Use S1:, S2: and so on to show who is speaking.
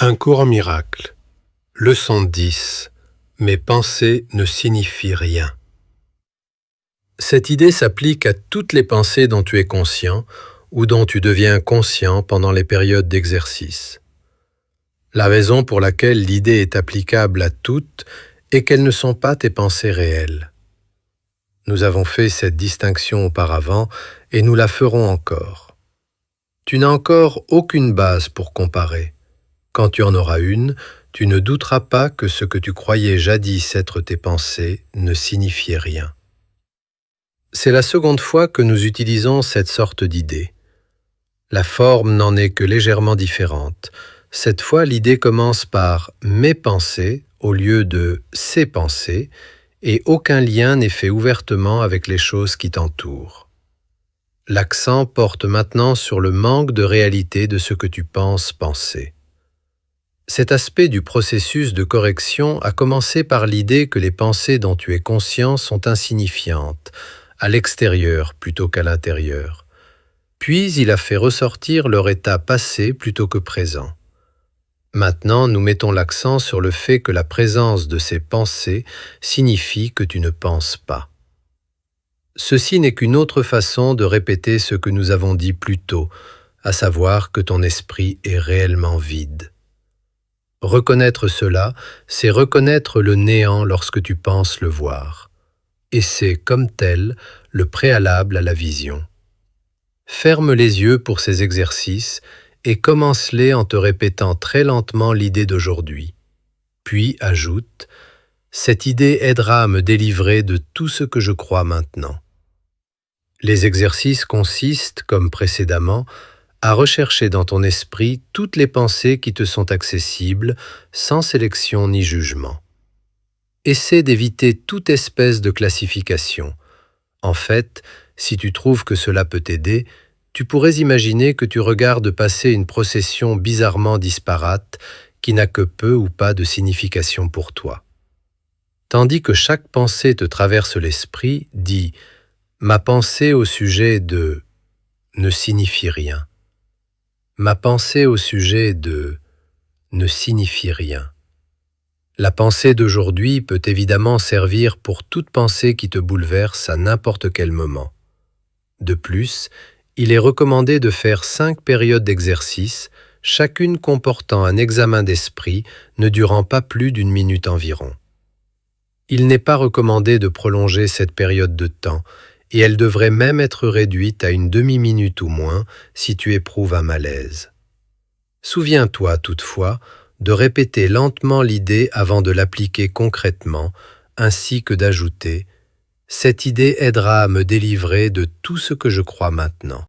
S1: Un cours en miracle. Leçon 10. Mes pensées ne signifient rien. Cette idée s'applique à toutes les pensées dont tu es conscient ou dont tu deviens conscient pendant les périodes d'exercice. La raison pour laquelle l'idée est applicable à toutes est qu'elles ne sont pas tes pensées réelles. Nous avons fait cette distinction auparavant et nous la ferons encore. Tu n'as encore aucune base pour comparer. Quand tu en auras une, tu ne douteras pas que ce que tu croyais jadis être tes pensées ne signifiait rien. C'est la seconde fois que nous utilisons cette sorte d'idée. La forme n'en est que légèrement différente. Cette fois, l'idée commence par « mes pensées » au lieu de « ces pensées » et aucun lien n'est fait ouvertement avec les choses qui t'entourent. L'accent porte maintenant sur le manque de réalité de ce que tu penses penser. Cet aspect du processus de correction a commencé par l'idée que les pensées dont tu es conscient sont insignifiantes, à l'extérieur plutôt qu'à l'intérieur. Puis il a fait ressortir leur état passé plutôt que présent. Maintenant, nous mettons l'accent sur le fait que la présence de ces pensées signifie que tu ne penses pas. Ceci n'est qu'une autre façon de répéter ce que nous avons dit plus tôt, à savoir que ton esprit est réellement vide. Reconnaître cela, c'est reconnaître le néant lorsque tu penses le voir. Et c'est, comme tel, le préalable à la vision. Ferme les yeux pour ces exercices et commence-les en te répétant très lentement l'idée d'aujourd'hui. Puis ajoute « Cette idée aidera à me délivrer de tout ce que je crois maintenant ». Les exercices consistent, comme précédemment, à rechercher dans ton esprit toutes les pensées qui te sont accessibles, sans sélection ni jugement. Essaie d'éviter toute espèce de classification. En fait, si tu trouves que cela peut t'aider, tu pourrais imaginer que tu regardes passer une procession bizarrement disparate qui n'a que peu ou pas de signification pour toi. Tandis que chaque pensée te traverse l'esprit, dis « Ma pensée au sujet de… ne signifie rien ». Ma pensée au sujet de… ne signifie rien. La pensée d'aujourd'hui peut évidemment servir pour toute pensée qui te bouleverse à n'importe quel moment. De plus, il est recommandé de faire 5 périodes d'exercice, chacune comportant un examen d'esprit ne durant pas plus d'1 minute environ. Il n'est pas recommandé de prolonger cette période de temps, et elle devrait même être réduite à une demi-minute ou moins si tu éprouves un malaise. Souviens-toi toutefois de répéter lentement l'idée avant de l'appliquer concrètement, ainsi que d'ajouter « Cette idée aidera à me délivrer de tout ce que je crois maintenant ».